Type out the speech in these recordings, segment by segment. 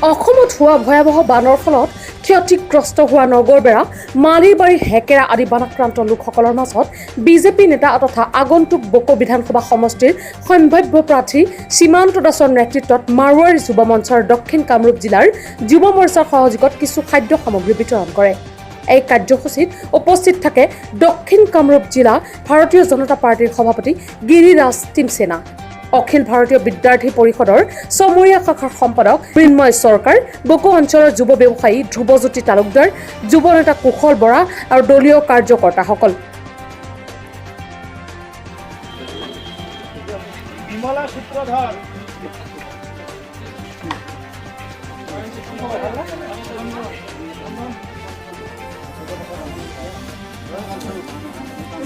অসমত হোৱা ভয়াৱহ বানৰ ফলত ক্ষতিগ্ৰস্ত হোৱা নগৰবেৰা মালিবাৰী হেকেৰা আদি বানাক্ৰান্ত লোকসকলৰ মাজত বিজেপি নেতা তথা আগন্তুক বকো বিধানসভা সমষ্টিৰ সম্ভাৱ্য প্ৰাৰ্থী সীমান্ত দাসৰ নেতৃত্বত মাৰোৱাৰী যুৱ মঞ্চৰ দক্ষিণ কামৰূপ জিলাৰ যুৱ মৰ্চাৰ সহযোগত কিছু খাদ্য সামগ্ৰী বিতৰণ কৰে। এই কাৰ্যসূচীত উপস্থিত থাকে দক্ষিণ কামৰূপ জিলা ভাৰতীয় জনতা পাৰ্টিৰ সভাপতি গিৰিৰাজ টিমছেনা, অখিল ভাৰতীয় বিদ্যাৰ্থী পৰিষদৰ চমৰীয়া শাখাৰ সম্পাদক মৃন্ময় চৰকাৰ, বকো অঞ্চলৰ যুৱ ব্যৱসায়ী ধ্ৰুৱজ্যোতি তালুকদাৰ, যুৱ নেতা কুশল বৰা আৰু দলীয় কাৰ্যকৰ্তাসকল।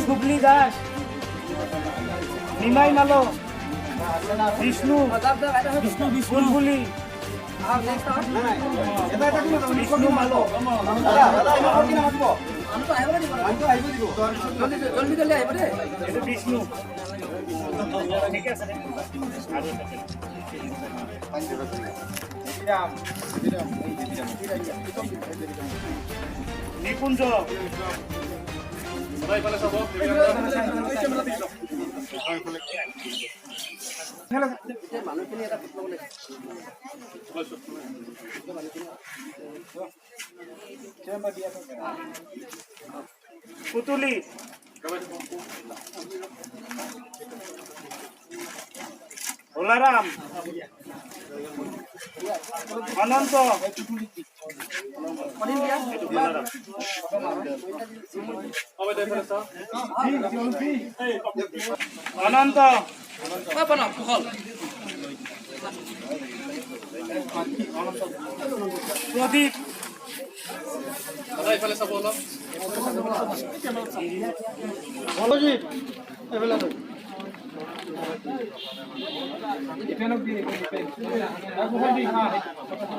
শুভলি দাস, নিমাই মালো, বিষ্ণু বুলবুলি, বিষ্ণু মালো, বিষ্ণু ঠিক আছে। নিকুঞ্জ পুতুলি, ভোলারাম, অনন্ত, অনন্ত, প্রদীপ,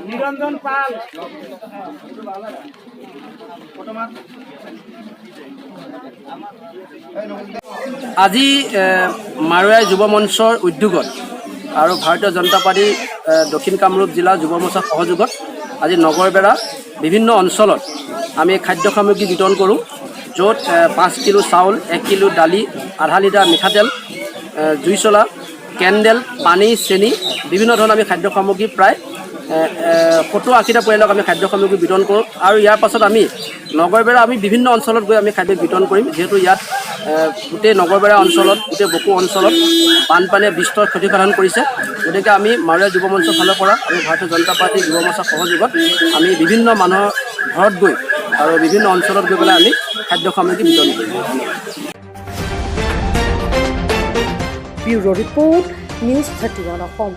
নিরঞ্জন পাল, আজি মাৰোৱাৰী যুৱ মঞ্চৰ উদ্যোগত আৰু ভাৰতীয় জনতা পাৰ্টি দক্ষিণ কামৰূপ জিলা যুৱ মৰ্চাৰ সহযোগত আজি নগৰবেৰা বিভিন্ন অঞ্চলত আমি খাদ্য সামগ্ৰী বিতৰণ কৰোঁ, য'ত 5 কিলো চাউল, 1 কিলো দালি, আধা লিটাৰ মিঠাতেল, জুই চলা, কেণ্ডেল, পানী, চেনি, বিভিন্ন ধৰণৰ আমি খাদ্য সামগ্ৰী প্ৰায় 70-80টা পৰিয়ালক আমি খাদ্য সামগ্ৰী বিতৰণ কৰোঁ। আৰু ইয়াৰ পাছত আমি নগৰবেৰা আমি বিভিন্ন অঞ্চলত গৈ আমি খাদ্য বিতৰণ কৰিম, যিহেতু ইয়াত গোটেই নগৰবেৰা অঞ্চলত, গোটেই বকো অঞ্চলত বানপানীয়ে বিস্তৰ ক্ষতিসাধন কৰিছে। গতিকে আমি মাৰোৱাৰী যুৱ মঞ্চৰ ফালৰ পৰা আমি ভাৰতীয় জনতা পাৰ্টি যুৱ মৰ্চাৰ সহযোগত আমি বিভিন্ন মানুহৰ ঘৰত গৈ আৰু বিভিন্ন অঞ্চলত গৈ পেলাই আমি খাদ্য সামগ্ৰী বিতৰণ কৰিম। Bureau' report, news 31 Assam.